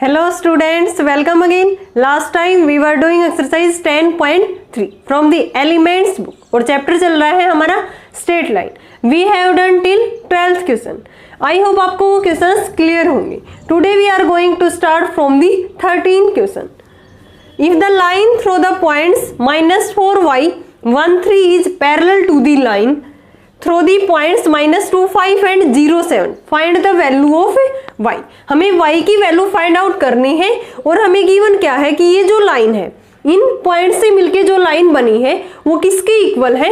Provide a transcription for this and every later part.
Hello students, welcome again. Last time we were doing exercise 10.3 from the elements book और chapter चल रहा है हमारा straight line. We have done till 12th question. I hope आपको वो questions clear होंगे. Today we are going to start from the 13th question. If the line through the points -4y 1 3 is parallel to the line through the points -2 5 and 0 7 find the value of y. हमें y की value find out करनी है और हमें given क्या है कि ये जो लाइन है इन पॉइंट से मिलके जो लाइन बनी है वो किसके इक्वल है?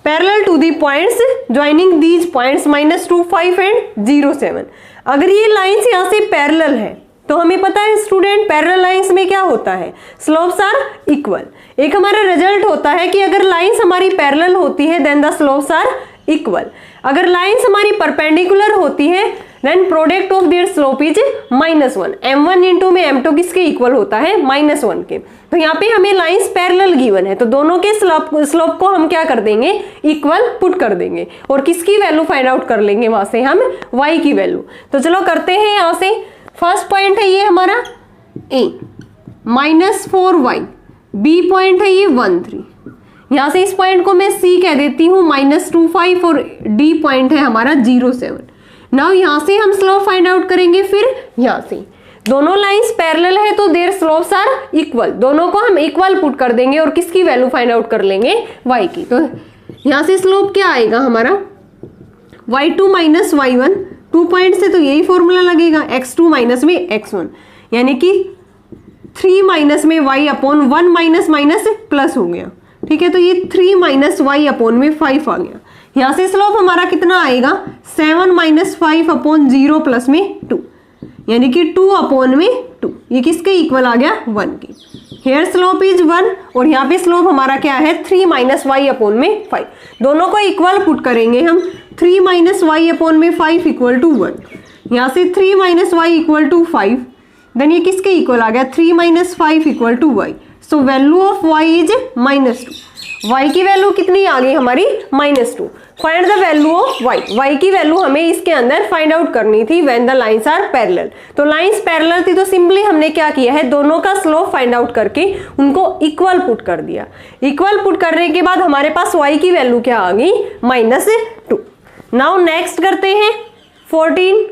Parallel to the points joining these points -2 5 and 0 7. अगर ये लाइन्स यहाँ से पैरेलल है तो हमें पता है स्टूडेंट पैरेलल लाइंस में क्या होता है, स्लोप्स आर इक्वल. एक हमारा रिजल्ट होता है कि अगर लाइंस हमारी पैरेलल होती है then the slopes are equal. अगर लाइंस हमारी परपेंडिकुलर होती है then product of their slope is -1. m1 into में m2 किसके इक्वल होता है? -1 के. तो यहाँ पे हमें लाइंस पैरेलल गिवन है तो दोनों के स्लोप को हम क्या कर देंगे? इक्वल पुट कर देंगे और किसकी वैल्यू फाइंड आउट कर लेंगे वहां से हम? y की वैल्यू. तो चलो करते हैं. यहाँ से फर्स्ट पॉइंट है ये हमारा a -4y, b पॉइंट है ये 1 3. यहां से इस पॉइंट को मैं c कह देती हूं -2 5 और d पॉइंट है हमारा 0 7. नाउ यहां से हम स्लोप फाइंड आउट करेंगे. फिर यहां से दोनों लाइंस पैरेलल है तो देयर स्लोप्स आर इक्वल. दोनों को हम इक्वल पुट कर देंगे और किसकी वैल्यू फाइंड आउट कर लेंगे? y की. तो यहां से स्लोप क्या आएगा हमारा? y2 - y1. 2 पॉइंट से तो यही फॉर्मूला लगेगा x2 माइनस में x1 यानी कि 3 माइनस में y upon 1 minus minus plus हो गया. ठीक है, तो ये 3 माइनस y अपॉन में 5 आ गया. यहाँ से स्लोप हमारा कितना आएगा? 7 - 5 अपॉन 0 प्लस में 2 यानी कि 2 अपॉन में 2. ये किसके इक्वल आ गया? 1 के. हेयर स्लोप इज 1 और यहाँ पे स्लोप हमारा क्या है? 3 माइनस y अपॉन में 5. दोनों को इक्वल पुट करेंगे हम. 3 माइनस y अपॉन में 5 इक्वल टू 1. यहाँ से 3 minus y equal to 5. Then ये किसके इक्वल आ गया? 3 minus 5 equal to y. So value of y is -2. y की वैल्यू कितनी आ गई हमारी? -2. Find the value of y. y की वैल्यू हमें इसके अंदर फाइंड आउट करनी थी when the lines are parallel. तो लाइंस पैरेलल थी तो सिंपली हमने क्या किया है? दोनों का स्लोप फाइंड आउट करके उनको इक्वल पुट कर दिया. इक्वल पुट करने के बाद हमारे पास y की वैल्यू क्या आ गई? -2. नाउ नेक्स्ट करते हैं 14.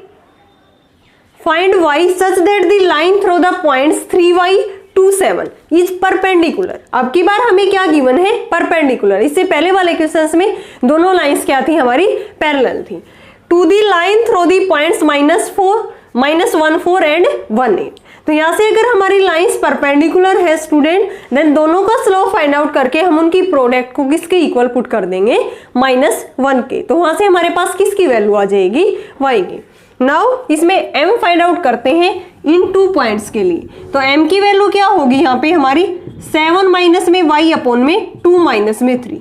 Find y such that the line through the points 3y 2 7 is perpendicular. अब की बार हमें क्या गिवन है? परपेंडिकुलर. इससे पहले वाले क्वेश्चंस में दोनों लाइंस क्या थी हमारी? पैरेलल थी. To the line through the points -4 -1 4 and 1 8. तो यहाँ से अगर हमारी लाइंस परपेंडिकुलर है स्टूडेंट देन दोनों का स्लोप फाइंड आउट करके हम उनकी प्रोडक्ट को किसके इक्वल पुट कर देंगे? -1 के. तो वहां से हमारे पास किसकी वैल्यू आ जाएगी? y की. नाउ इसमें m फाइंड आउट करते हैं इन 2 पॉइंट्स के लिए. तो m की वैल्यू क्या होगी यहाँ पे हमारी? 7 माइनस में y अपॉन में 2 माइनस में 3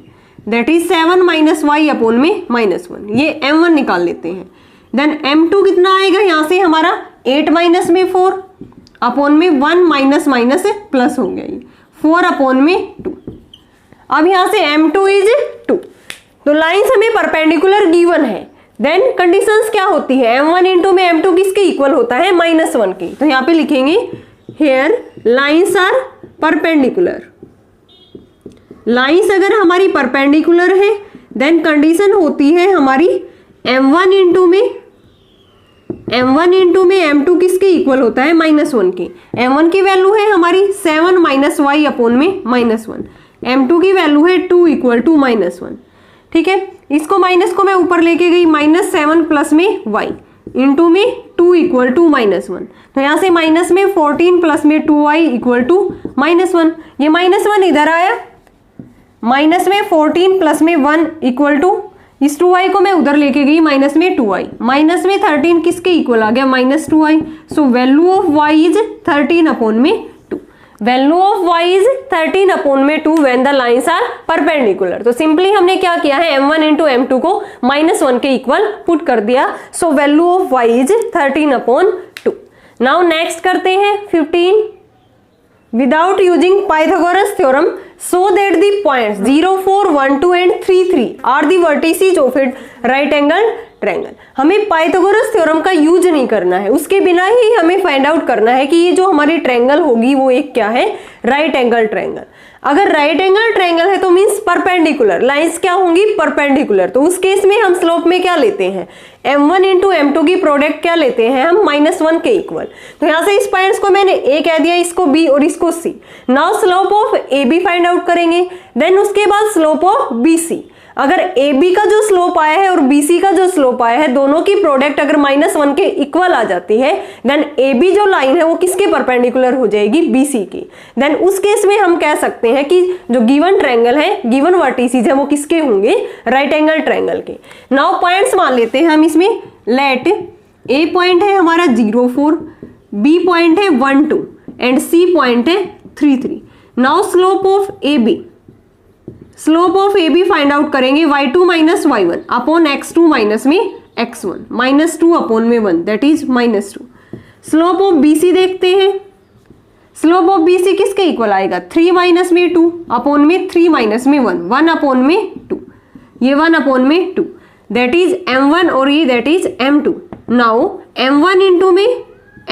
that is 7 minus y upon में -1. ये m1 निकाल लेते हैं. देन m2 कितना आएगा यहाँ से हमारा? 8 माइनस में 4 अपॉन में 1 माइनस माइनस प्लस हो गया ये 4 अपॉन में 2. अब यहाँ से m2 इज 2. तो लाइंस हमें परपेंडिकुलर गिवन है. देन कंडीशंस क्या होती है? m1 इंटू में m2 किसके इक्वल होता है? -1 के. तो यहाँ पे लिखेंगे here lines are perpendicular. Lines अगर हमारी परपेंडिकुलर है देन कंडीशन होती है हमारी m1 इंटू में m2 किसके इक्वल होता है? -1 के. m1 की वैल्यू है हमारी 7 माइनस y अपॉन में -1. m2 की वैल्यू है 2 इक्वल टू -1. ठीक है, इसको माइनस को मैं ऊपर लेके गई. -7 प्लस में y इंटू में 2 इक्वल टू -1. तो यहाँ से माइनस में 14 प्लस में 2y इक्वल टू -1. ये -1 इधर आया. माइनस में 14 प्लस में 1 इक्वल टू इस 2y को मैं उधर लेके गई माइनस में 2y. माइनस में 13 किसके इक्वल आ गया? -2y. So value of y is 13 upon में 2. Value of y is 13 upon में 2 when the lines are perpendicular. तो सिंपली हमने क्या किया है? m1 इंटू m2 को -1 के इक्वल पुट कर दिया. सो value of y is 13 upon 2. Now next करते हैं 15. Without using Pythagoras theorem so that the points 0, 4, 1, 2 and 3, 3 are the vertices of a right angle triangle। हमें पाइथागोरस थ्योरम का use नहीं करना है, उसके बिना ही हमें फाइंड आउट करना है कि ये जो हमारी ट्रायंगल होगी वो एक क्या है, राइट एंगल ट्रायंगल। अगर राइट एंगल ट्रायंगल है तो मींस परपेंडिकुलर, लाइंस क्या होंगी, परपेंडिकुलर। तो उस केस में हम स्लोप में क्या लेते हैं, m1 इंटू m2 की प्रोडक्ट क्या लेते हैं हम, -1 के इक्वल। तो यहां से इस पॉइंट्स को मैंने a कह दिया, इसको b और इसको c। Now slope of ab find out करेंगे, देन उसके बाद स्लोप ऑफ bc। अगर AB का जो स्लोप आया है और BC का जो स्लोप आया है, दोनों की प्रोडक्ट अगर -1 के इक्वल आ जाती है, देन AB जो लाइन है वो किसके परपेंडिकुलर हो जाएगी, BC की। देन उस केस में हम कह सकते हैं कि जो गिवन ट्रायंगल है, गिवन वर्टिसेस है, वो किसके होंगे, राइट एंगल ट्रायंगल के। नाउ पॉइंट्स मान लेते हैं हम इसमें। लेट A पॉइंट है हमारा 0, 4, B पॉइंट है 1, 2 एंड C पॉइंट है 3, 3। Now slope of AB, slope of A B find out करेंगे, y2 minus y1 upon x2 minus में x1, -2 अपॉन में 1 that is -2। Slope of BC देखते हैं, slope of BC किसके equal आएगा, 3 minus में 2 upon में 3 माइनस में 1, 1 अपॉन में 2, ये 1 अपॉन में 2 दैट इज m1 और ये that is m2। Now m1 into में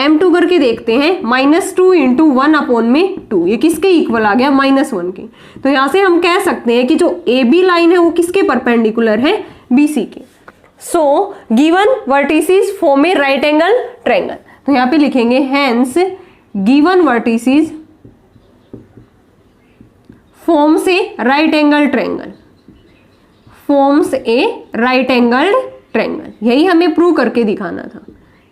m2 करके देखते हैं, -2 इंटू 1 अपॉन में 2, ये किसके इक्वल आ गया, -1 के। तो यहां से हम कह सकते हैं कि जो AB लाइन है वो किसके परपेंडिकुलर है, BC के। सो गिवन वर्टिसेस फॉर्म ए राइट एंगल ट्रायंगल। तो यहां पे लिखेंगे hence given vertices forms a right angle triangle, forms a right angle triangle. यही हमें प्रूव करके दिखाना था,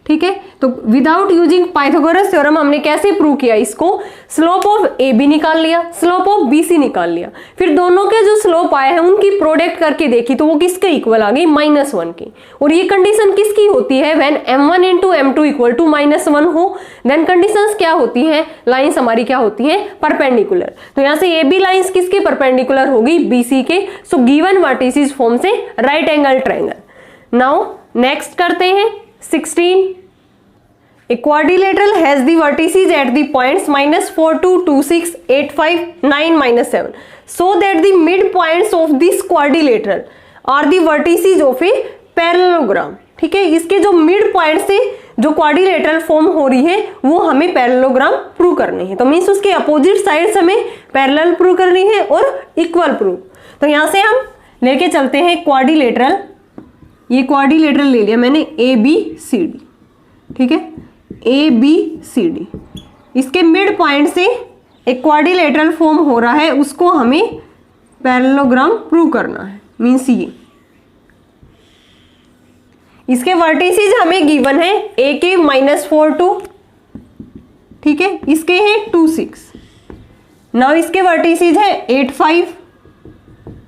ठीक है। तो विदाउट यूजिंग पाइथागोरस थ्योरम हमने कैसे प्रूव किया इसको, स्लोप ऑफ AB निकाल लिया, स्लोप ऑफ BC निकाल लिया, फिर दोनों के जो स्लोप आए हैं उनकी प्रोडक्ट करके देखी तो वो किसके इक्वल आ गई, -1 की। और ये कंडीशन किसकी होती है, when m1 into m2 equal to -1 हो, देन कंडीशंस क्या होती हैं, लाइंस हमारी क्या होती हैं, परपेंडिकुलर। तो यहाँ से AB लाइंस किसके परपेंडिकुलर होगी, BC के। सो गिवन वर्टिसेस फॉर्म से right angle triangle. Now next करते हैं 16। A quadrilateral has the vertices at the points -4, 2, 2, 6, 8, 5, 9, -7, so that the midpoints of this quadrilateral are the vertices of a parallelogram। ठीक है, इसके जो mid point से जो quadrilateral form हो रही है वो हमें पैरेललोग्राम प्रूव करने हैं। तो मीन्स उसके अपोजिट साइड्स हमें पैरेलल प्रूव करनी है और इक्वल प्रूव। तो यहां से हम लेके चलते हैं क्वाड्रिलेटरल, ये क्वाड्रिलेटरल ले लिया मैंने ABCD, ठीक है, ABCD। इसके मिड पॉइंट से एक क्वाड्रिलेटरल फॉर्म हो रहा है, उसको हमें पैरेललोग्राम प्रूव करना है। मीन्स ये इसके वर्टिसेस हमें गिवन है, A के -4, 2, ठीक है, इसके हैं 2, 6। नाउ इसके वर्टिसेस है 8, 5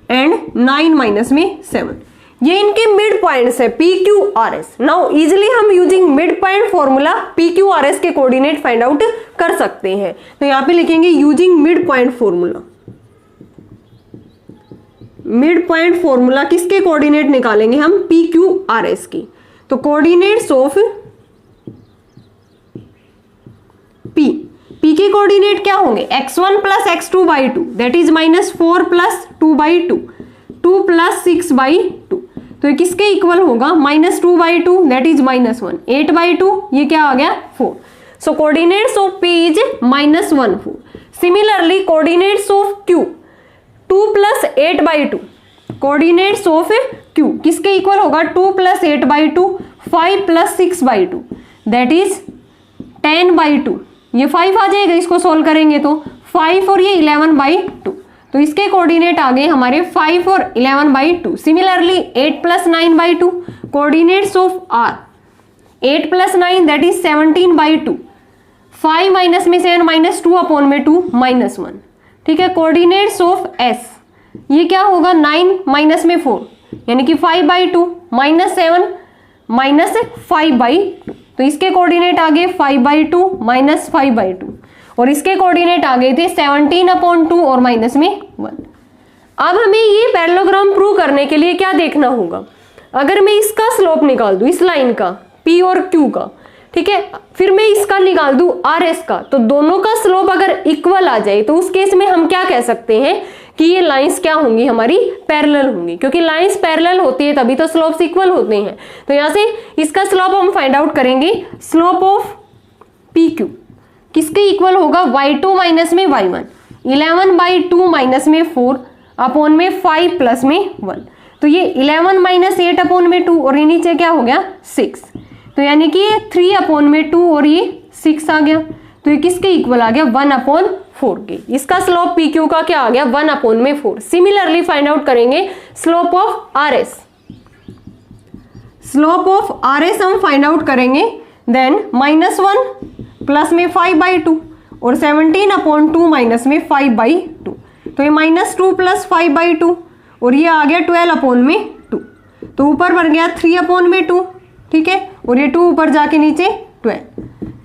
एंड 9 -7। ये इनके मिड पॉइंट्स है PQRS। नाउ इजिली हम using mid point formula PQRS के कोऑर्डिनेट फाइंड आउट कर सकते हैं। तो यहां पे लिखेंगे using mid point formula. Mid point formula किसके कोऑर्डिनेट निकालेंगे हम, PQRS की। तो कोऑर्डिनेट्स ऑफ P के कोऑर्डिनेट क्या होंगे, x1 + x2/2 दैट इज -4 + 2/2, 2 + 6/2। तो ये किसके इक्वल होगा, -2/2 दैट इज -1, 8/2 ये क्या आ गया 4। So coordinates of P is -1, 4। Similarly coordinates of Q 2 + 8/2, coordinates of Q किसके इक्वल होगा, 2 + 8/2, 5 + 6/2 दैट इज 10/2। ये 5 आ जाएगा, इसको सोल्व करेंगे तो 5 और ये 11/2। तो इसके कोऑर्डिनेट आ गए हमारे 5 और 11/2। Similarly 8 + 9/2, coordinates of R 8 + 9 that is 17/2, 5 minus में 7 -2 अपॉन में 2 -1, ठीक है। कोऑर्डिनेट्स ऑफ S ये क्या होगा, 9 माइनस में 4 यानी कि 5/2 -7 -5/2। तो इसके कोऑर्डिनेट आ गए 5/2 -5/2 और इसके कोऑर्डिनेट आ गए थे 17/2 और माइनस में 1। अब हमें ये पैरेललोग्राम प्रूव करने के लिए क्या देखना होगा, अगर मैं इसका स्लोप निकाल दूं, इस लाइन का P और Q का, ठीक है, फिर मैं इसका निकाल दूं RS का, तो दोनों का स्लोप अगर इक्वल आ जाए तो उस केस में हम क्या कह सकते हैं कि ये लाइंस क्या होंगी, हमारी पैरेलल होंगी, क्योंकि लाइंस पैरेलल होती है तभी तो स्लोप्स इक्वल होते हैं। तो यहां से इसका स्लोप हम फाइंड आउट करेंगे। स्लोप ऑफ PQ किसके इक्वल होगा, y2 माइनस में y1, 11/2 माइनस में 4 अपॉन में 5 प्लस में 1, तो ये 11 माइनस 8 अपॉन में 2 और ये नीचे क्या हो गया 6, तो यानी कि ये 3 अपॉन में 2 और ये 6 आ गया, तो ये किसके इक्वल आ गया 1/4 के। इसका स्लोप PQ का क्या आ गया 1/4। सिमिलरली फाइंड आउट करेंगे slope of RS। Slope of RS हम फाइंड आउट करेंगे, देन -1 प्लस में 5/2 और 17/2 माइनस में 5/2, तो ये -2 प्लस 5/2 और ये आ गया 12/2, तो ऊपर बन गया 3/2, ठीक है, और ये 2 ऊपर जाके नीचे 12,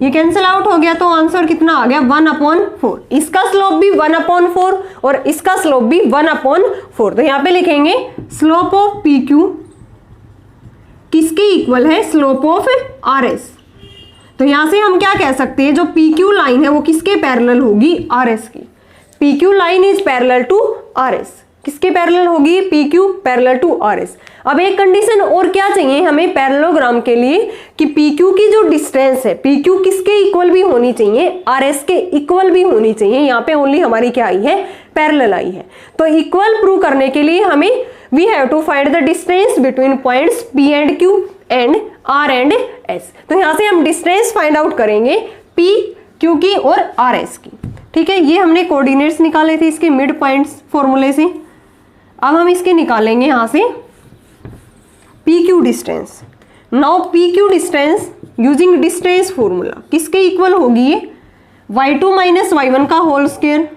ये कैंसिल आउट हो गया, तो आंसर कितना आ गया 1/4। इसका स्लोप भी 1/4 और इसका स्लोप भी 1/4, तो यहाँ पे लिखेंगे स्लोप ऑफ PQ किसके इक्वल है, स्लोप ऑफ RS। तो यहां से हम क्या कह सकते हैं, जो PQ लाइन है वो किसके पैरेलल होगी, RS की। PQ line is parallel to RS, किसके पैरेलल होगी, PQ पैरेलल टू RS। अब एक कंडीशन और क्या चाहिए हमें पैरेललोग्राम के लिए कि PQ की जो डिस्टेंस है PQ किसके इक्वल भी होनी चाहिए, RS के इक्वल भी होनी चाहिए। यहाँ पे ओनली हमारी क्या आई है, पैरेलल आई है। तो इक्वल प्रूव करने के लिए हमें we have to find the distance between points P and Q and R and S। तो यहाँ से हम डिस्टेंस फाइंड आउट करेंगे P, Q की और RS की, ठीक है। ये हमने कोऑर्डिनेट्स निकाले थे इसके मिड पॉइंट्स फॉर्मूले से। अब हम इसके निकालेंगे यहाँ से PQ distance. Now PQ distance using distance formula किसके इक्वल होगी, ये y2 माइनस y1 का होल स्क्वायर,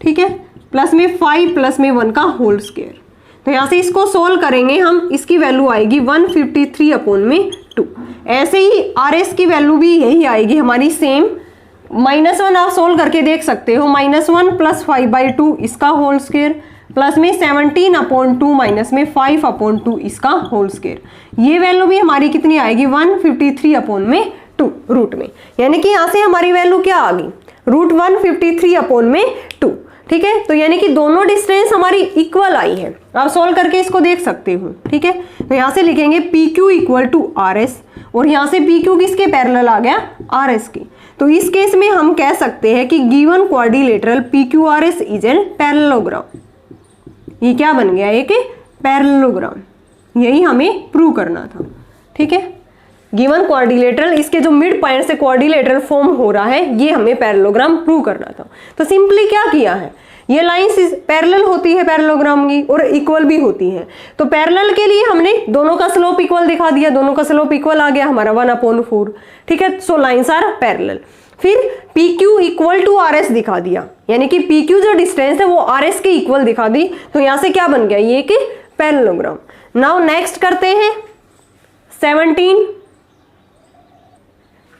ठीक है, प्लस में 5 प्लस में 1 का होल स्क्वायर। तो यहाँ से इसको सोल्व करेंगे हम, इसकी वैल्यू आएगी 153/2। ऐसे ही RS की वैल्यू भी यही आएगी हमारी सेम, -1 आप सोल्व करके देख सकते हो, -1 प्लस 5/2 इसका होल स्क्वायर प्लस में 17/2 माइनस में 5/2 इसका होल स्क्वायर। ये वैल्यू भी हमारी कितनी आएगी 153/2 रूट में, यानी कि यहाँ से हमारी वैल्यू क्या आ गई, √153/2, ठीक है। तो यानी कि दोनों डिस्टेंस हमारी इक्वल आई है, आप सोल्व करके इसको देख सकते हो, ठीक है। तो यहाँ से लिखेंगे PQ इक्वल टू RS और यहाँ से PQ किसके पैरेलल आ गया, RS के। तो इस केस में हम कह सकते हैं कि given quadrilateral PQRS is an parallelogram. ये क्या बन गया, एक पैरेललोग्राम, यही हमें प्रूव करना था, ठीक है। गिवन क्वाड्रिलेटरल, इसके जो मिड पॉइंट से क्वाड्रिलेटरल फॉर्म हो रहा है, ये हमें पैरेललोग्राम प्रूव करना था। तो सिंपली क्या किया है, ये लाइंस पैरेलल होती है पैरेललोग्राम की और इक्वल भी होती है। तो पैरेलल के लिए हमने दोनों का स्लोप इक्वल दिखा दिया, दोनों का स्लोप इक्वल आ गया हमारा 1/4, ठीक है। सो लाइंस आर पैरेलल। फिर PQ इक्वल टू RS दिखा दिया, यानी कि PQ जो डिस्टेंस है वो RS के इक्वल दिखा दी, तो यहां से क्या बन गया, ये कि पैरेललोग्राम। नाउ नेक्स्ट करते हैं 17।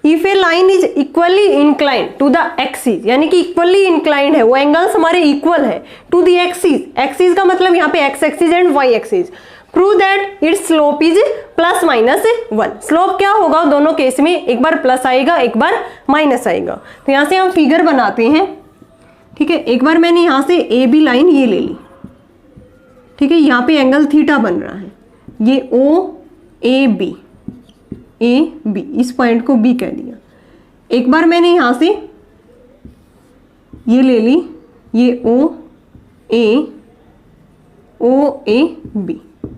If a line is equally inclined to the axis, यानी कि इक्वली इंक्लाइंड है, वो एंगल्स हमारे इक्वल है टू द एक्सिस। एक्सिस का मतलब यहाँ पे x axis and y axis. Prove that it's slope is +-1। Slope क्या होगा दोनों केस में, एक बार प्लस आएगा एक बार माइनस आएगा। तो यहाँ से हम फिगर बनाते हैं, ठीक है। एक बार मैंने यहाँ से AB लाइन ये ले ली, ठीक है, यहाँ पे एंगल थीटा बन रहा है, ये OAB, AB, इस पॉइंट को B कह दिया। एक बार मैंने यहाँ से ये ले ली, ये OAB,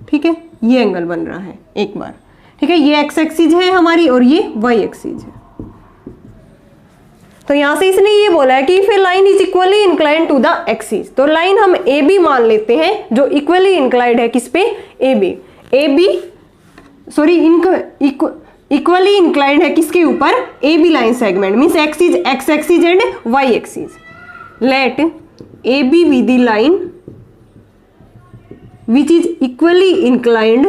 ठीक है, ये एंगल बन रहा है एक बार, ठीक है। ये x एक्सिस है हमारी और ये y एक्सिस है। तो यहां से इसने ये बोला है कि if a line is equally inclined to the axis, तो लाइन हम AB मान लेते हैं जो इक्वली इंक्लाइंड है किस पे, इक्वली इंक्लाइंड है किसके ऊपर, AB line segment, means axis x axis and y axis. Let AB be the line which is equally inclined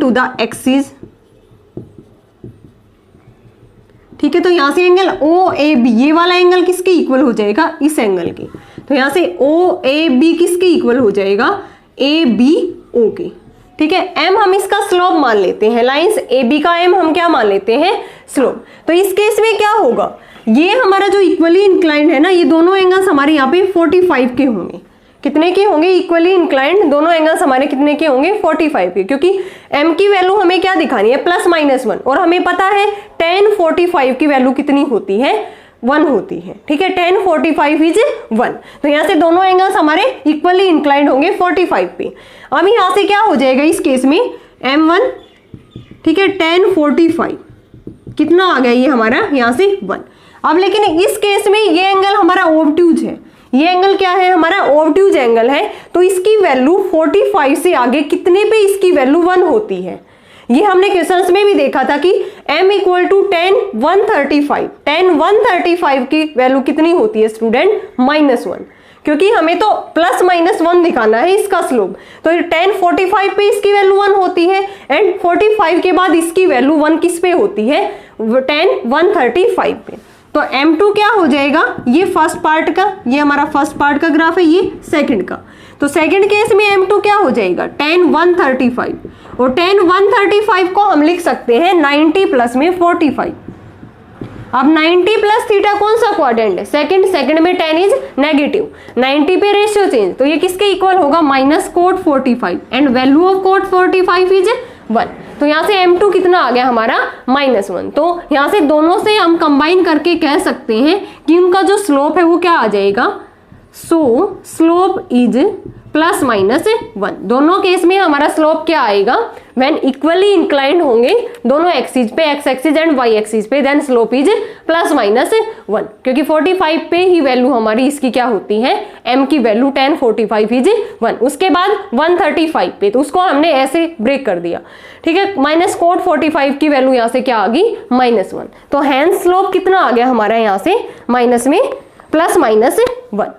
to the axis, ठीक है। तो यहां से एंगल OAB, ये वाला एंगल किसके इक्वल हो जाएगा, इस एंगल के। तो यहां से OAB किसके इक्वल हो जाएगा, AB ओ की। ठीक है, m हम इसका स्लोप मान लेते हैं, लाइंस ए बी का m हम क्या मान लेते हैं, स्लोप। तो इस केस में क्या होगा, ये हमारा जो इक्वली इंक्लाइंड है ना, ये दोनों एंगल्स हमारे यहाँ पे 45 के होंगे। कितने के होंगे, इक्वली इंक्लाइंड दोनों एंगल्स हमारे कितने के होंगे, 45 के, क्योंकि m की वैल्यू हमें क्या दिखानी है, +-1, और हमें पता है tan 45 की वैल्यू कितनी होती है, 1 होती है। ठीक है, tan 45 इज 1। तो यहाँ से दोनों एंगल्स हमारे इक्वली इंक्लाइंड होंगे 45 पे। अब यहाँ से क्या हो जाएगा इस केस में, m1, ठीक है, tan 45 कितना आ गया ये हमारा यहाँ से 1। अब लेकिन इस केस में ये एंगल हमारा ऑब्ट्यूज है, ये एंगल क्या है हमारा, ऑब्ट्यूज एंगल है। तो इसकी वैल्यू 45 से आगे कितने पे इसकी वैल्यू 1 होती है। ये हमने क्वेश्चंस में भी देखा था कि m इक्वल टू tan 135 की वैल्यू कितनी होती है स्टूडेंट, -1, क्योंकि हमें तो +-1 दिखाना है इसका स्लोप। तो tan 45 पे इसकी वैल्यू 1 होती है, एंड 45 के बाद इसकी वैल्यू 1 किस पे होती है, tan 135 पे। तो m2 क्या हो जाएगा, ये फर्स्ट पार्ट का, ये हमारा फर्स्ट पार्ट का ग्राफ है, ये सेकंड का। तो सेकंड केस में m2 क्या हो जाएगा, tan 135, और tan 135 को हम लिख सकते हैं 90 प्लस में 45। अब 90 प्लस थीटा कौन सा क्वाड्रेंट है, सेकंड में tan इज नेगेटिव, 90 पे रेशियो चेंज, तो ये किसके इक्वल होगा, -cot 45, and value of cot 45 is 1। तो यहाँ से m2 कितना आ गया हमारा, -1। तो यहाँ से दोनों से हम कंबाइन करके कह सकते हैं कि उनका जो स्लोप है वो क्या आ जाएगा, सो स्लोप इज +-1। दोनों केस में हमारा स्लोप क्या आएगा, व्हेन इक्वली इंक्लाइंड होंगे दोनों एक्सिस पे, x axis and y axis पे, देन स्लोप इज +-1, क्योंकि 45 पे ही वैल्यू हमारी इसकी क्या होती है, m की वैल्यू tan 45 इज 1। उसके बाद 135 पे, तो उसको हमने ऐसे ब्रेक कर दिया। ठीक है, -cot 45 की वैल्यू यहाँ से क्या आ गई, -1। तो हैंस स्लोप कितना आ गया हमारा यहाँ से, माइनस में +-1।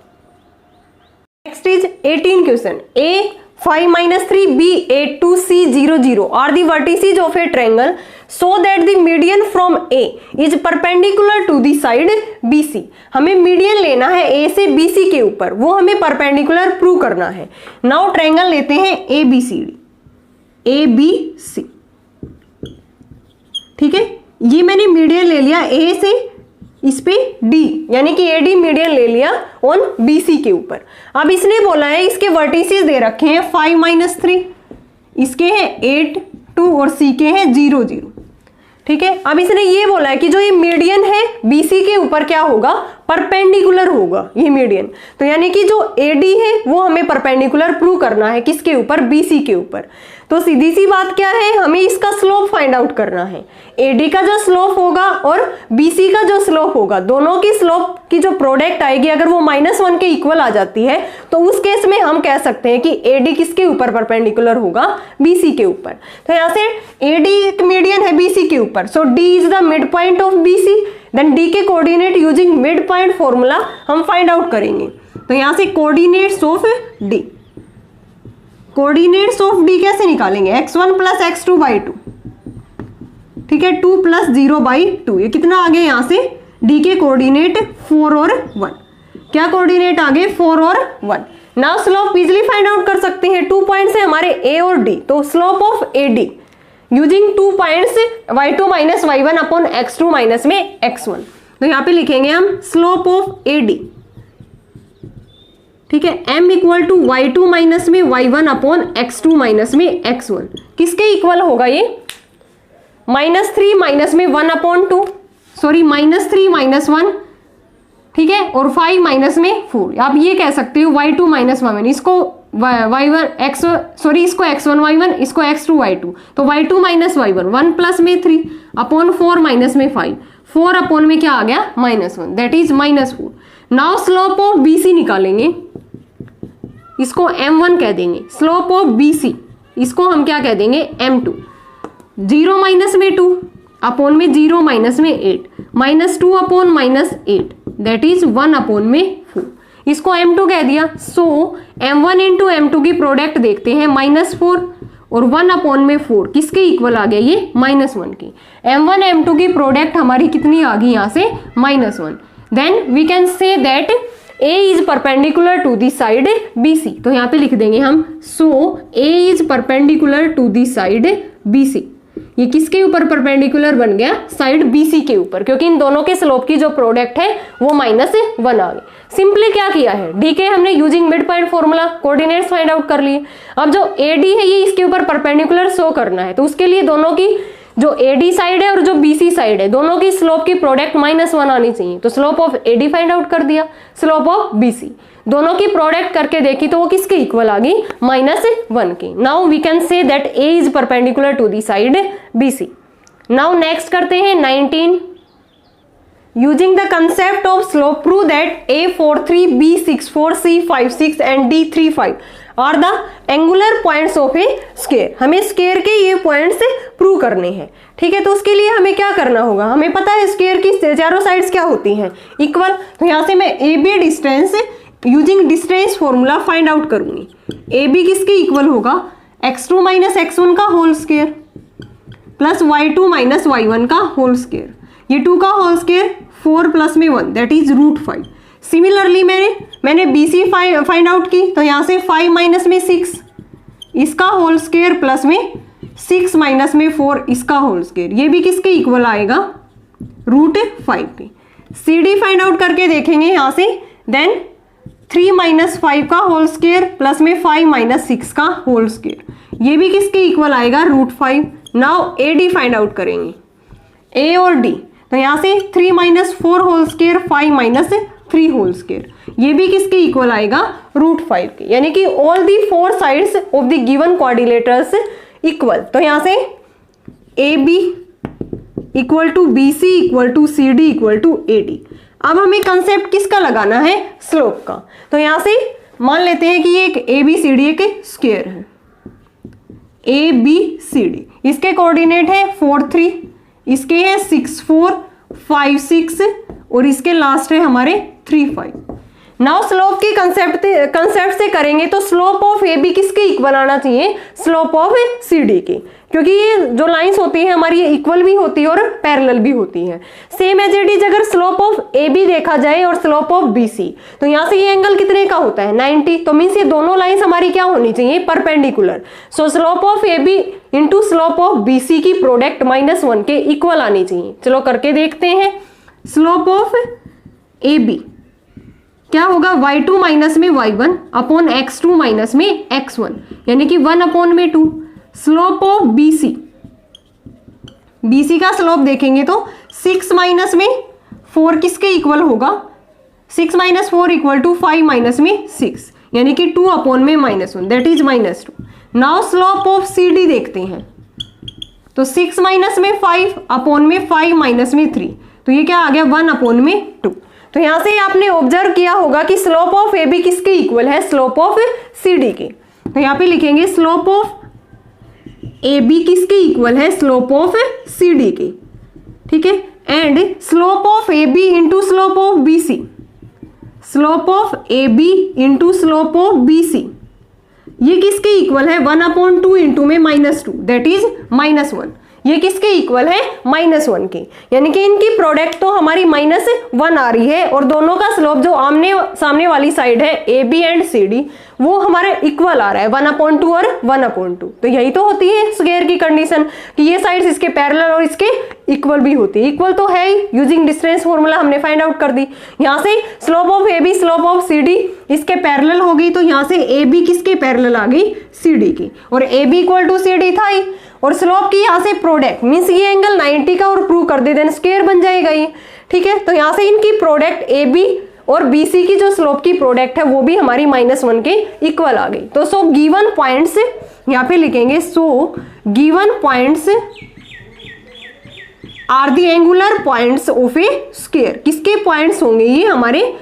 Next is 18 question. A 5-3, B 8-2, C 0-0 are the vertices of a triangle so that the median from A is perpendicular to the side BC. हमें मीडियन लेना है A से BC के ऊपर, वो हमें परपेंडिकुलर प्रूव करना है। नाउ ट्रायंगल लेते हैं ABCD, ABC। ठीक है, ये मैंने मीडियन ले लिया A से इस पे D, यानी कि AD मीडियन ले लिया ऑन BC के ऊपर। अब इसने बोला है इसके वर्टिसेस दे रखे हैं 5-3, इसके हैं 8-2 और C के हैं 0-0। ठीक है, अब इसने ये बोला है कि जो ये मीडियन है BC के ऊपर क्या होगा, परपेंडिकुलर होगा ये मीडियन। तो यानी कि जो AD है वो हमें परपेंडिकुलर प्रूव करना है किसके ऊपर, BC के ऊपर। तो सीधी सी बात क्या है, हमें इसका स्लोप फाइंड आउट करना है। AD का जो स्लोप होगा और BC का जो स्लोप होगा, दोनों की स्लोप की जो प्रोडक्ट आएगी अगर वो -1 के इक्वल आ जाती है, तो उस केस में हम कह सकते हैं कि AD किसके ऊपर परपेंडिकुलर होगा, BC के ऊपर। तो यहाँ से AD एक मीडियन है BC के ऊपर, so D is the mid point of BC, then D के coordinate using mid point formula हम फाइंड आउट करेंगे। तो यहाँ से coordinates of D, coordinates of D कैसे निकालेंगे, x1 + x2/2, ठीक है, 2 + 0/2, ये कितना आ गया यहाँ से, D के कोऑर्डिनेट 4 और 1। क्या कोऑर्डिनेट आ गए, 4 और 1। Now slope easily find out कर सकते हैं, 2 पॉइंट्स है हमारे A और D, तो slope of AD using 2 points y2 - y1 upon x2 - में x1। तो यहाँ पे लिखेंगे हम स्लोप ऑफ AD, ठीक है, m इक्वल टू y2 - में y1 अपॉन x2 - में x1। किसके इक्वल होगा ये, -3 - में 1/2, सॉरी -3 - 1, ठीक है, और 5 - में 4। आप ये कह सकते हो y2 - y1, इसको y1 x, सॉरी इसको x1 y1, इसको x2 y2, तो y2 - y1 1 प्लस में 3 अपॉन 4 माइनस में 5, 4 अपॉन में क्या आ गया, -1, that is -4। Now slope of BC निकालेंगे, इसको m1 कह देंगे। स्लोप ऑफ BC इसको हम क्या कह देंगे, m2। 0 - में 2 अपॉन में 0 - में 8, -2 अपॉन -8, दैट इज 1 अपॉन में 4, इसको m2 कह दिया। सो m1 इंटू m2 की प्रोडक्ट देखते हैं, -4 और 1 अपॉन में 4 किसके इक्वल आ गया, ये -1 की। m1 m2 की प्रोडक्ट हमारी कितनी आ गई यहाँ से, -1। Then we can say that A is perpendicular to the side BC, तो यहाँ पे लिख देंगे हम so A is perpendicular to the side BC। ये किसके ऊपर परपेंडिकुलर बन गया? साइड BC के ऊपर, क्योंकि इन दोनों के स्लोप की जो प्रोडक्ट है वो -1 आ गई। सिंपली क्या किया है, डी के हमने using mid point formula coordinates find out कर लिए। अब जो AD है ये इसके ऊपर परपेंडिकुलर शो करना है, तो उसके लिए दोनों की जो AD साइड है और जो BC साइड है दोनों की स्लोप की प्रोडक्ट -1 आनी चाहिए। तो slope of AD find out कर दिया, स्लोप ऑफ BC दोनों की प्रोडक्ट करके देखी तो वो किसके इक्वल आ गई? -1 की। Now we can say that A is perpendicular to the side BC। Now next करते हैं 19। Using the concept of slope prove that A43, B64, C56 and D35 are the angular points of a square. हमें square के ये points prove करने हैं, ठीक है। तो उसके लिए हमें क्या करना होगा, हमें पता है स्क्वायर की चारों साइड्स क्या होती हैं? इक्वल। तो यहाँ से मैं AB distance using distance formula find out करूंगी। AB किसके इक्वल होगा? x2 - x1 का whole square plus y2 - y1 का होल स्क्वायर। ये 2 का होल स्क्वायर 4 प्लस में 1 दैट इज √5। सिमिलरली मैंने BC फाइंड आउट की, तो यहाँ से 5 माइनस में 6 इसका होल स्क्वायर प्लस में 6 माइनस में 4 इसका होल स्क्वायर, ये भी किसके इक्वल आएगा? √5 के। CD फाइंड आउट करके देखेंगे यहाँ से, देन 3 - 5 का होल स्क्वायर प्लस में 5 - 6 का होल स्क्वायर, ये भी किसके इक्वल आएगा? √5। नाउ AD फाइंड आउट करेंगे, A और D। तो यहाँ से 3 - 4 होल स्क्वायर 5 - 3 होल स्क्वायर, ये भी किसके इक्वल आएगा? √5 के। यानी कि all the 4 sides of the given quadrilaterals equal. तो यहाँ से AB equal to BC equal to CD equal to AD। अब हमें कंसेप्ट किसका लगाना है? स्लोप का। तो यहां से मान लेते हैं कि ये एक ABCD एक स्क्वायर है, ABCD। इसके कोऑर्डिनेट है 4 3, इसके है 6 4 5 6 और इसके लास्ट है हमारे 3 5। नाउ स्लोप के कंसेप्ट से करेंगे तो स्लोप ऑफ AB किसके इक्वल आना चाहिए? स्लोप ऑफ CD के, क्योंकि ये जो लाइंस होती है हमारी ये इक्वल भी होती है और पैरेलल भी होती है। सेम एज इट इज अगर स्लोप ऑफ AB देखा जाए और स्लोप ऑफ BC, तो यहाँ से ये एंगल कितने का होता है? 90। तो मीन्स ये दोनों लाइंस हमारी क्या होनी चाहिए? Perpendicular. So slope of AB into slope of BC की प्रोडक्ट -1 के इक्वल आनी चाहिए। चलो करके देखते हैं। स्लोप ऑफ AB क्या होगा? y2 माइनस में y1 अपॉन x2 माइनस में x1, यानी कि 1 अपॉन में 2। स्लोप ऑफ BC का स्लोप देखेंगे तो 6 माइनस में 4 किसके इक्वल होगा? 6 - 4 इक्वल टू 5 माइनस में 6, यानी कि 2 अपॉन में -1 that is -2। Now slope of CD देखते हैं, तो 6 माइनस में 5 अपॉन में 5 माइनस में 3, तो ये क्या आ गया? 1 अपॉन में 2। तो यहां से आपने ऑब्जर्व किया होगा कि स्लोप ऑफ AB किसके इक्वल है? स्लोप ऑफ CD के। तो यहां पे लिखेंगे स्लोप ऑफ AB किसके इक्वल है? स्लोप ऑफ CD के, ठीक है। And slope of AB into slope of BC, slope of AB into slope of BC ये किसके इक्वल है? 1/2 इंटू में -2 दैट इज -1। ये किसके इक्वल है? -1 के। यानी कि इनकी प्रोडक्ट तो हमारी -1 आ रही है और दोनों का स्लोप जो आमने सामने वाली साइड है AB एंड CD वो हमारे इक्वल आ रहा है 1/2 और 1/2। तो यही तो होती है स्क्वायर की कंडीशन कि ये साइड्स इसके पैरेलल और इसके इक्वल भी होती है। इक्वल तो है ही, यूजिंग डिस्टेंस फॉर्मूला हमने फाइंड आउट कर दी। यहाँ से slope of AB slope of CD इसके पैरेलल हो गई, तो यहाँ से AB किसके पैरेलल आ गई? CD की, और AB इक्वल टू CD था ही, और स्लोप की यहाँ से प्रोडक्ट मीन्स ये एंगल 90 का और प्रूव कर दे देन स्क्वायर बन जाएगा ये, ठीक है। तो यहाँ से इनकी प्रोडक्ट AB और BC की जो स्लोप की प्रोडक्ट है वो भी हमारी -1 के इक्वल आ गई। तो सो गिवन पॉइंट्स यहाँ पे लिखेंगे, so given points are the angular points of a square. किसके पॉइंट्स होंगे? ये हमारे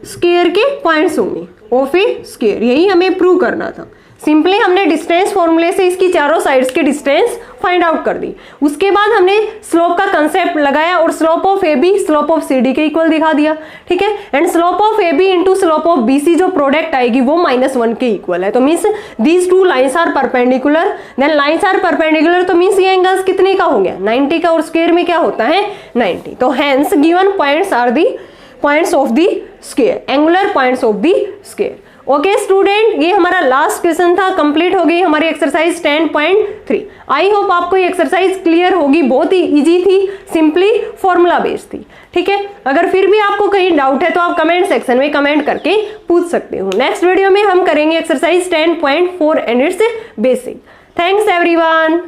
स्क्वायर के पॉइंट्स होंगे ऑफ ए स्क्वायर। यही हमें प्रूव करना था। सिंपली हमने डिस्टेंस फॉर्मूले से इसकी चारों साइड्स की डिस्टेंस फाइंड आउट कर दी। उसके बाद हमने स्लोप का कंसेप्ट लगाया और slope of AB slope of CD के इक्वल दिखा दिया, ठीक है। And slope of AB into slope of BC जो प्रोडक्ट आएगी वो -1 के इक्वल है। तो means these two lines are perpendicular, then lines are perpendicular, तो मीन्स ये एंगल्स कितने का हो गया? 90 का, और स्क्वायर में क्या होता है? 90। तो hence given points are the points of the square, angular points of the square. Okay student, ये हमारा लास्ट क्वेश्चन था, कंप्लीट हो गई हमारी एक्सरसाइज 10.3। आई होप आपको ये एक्सरसाइज क्लियर होगी, बहुत ही इजी थी, सिंपली फॉर्मूला बेस्ड थी। ठीक है, अगर फिर भी आपको कहीं डाउट है तो आप कमेंट सेक्शन में कमेंट करके पूछ सकते हो। नेक्स्ट वीडियो में हम करेंगे exercise 10.4 and it's basic. Thanks everyone.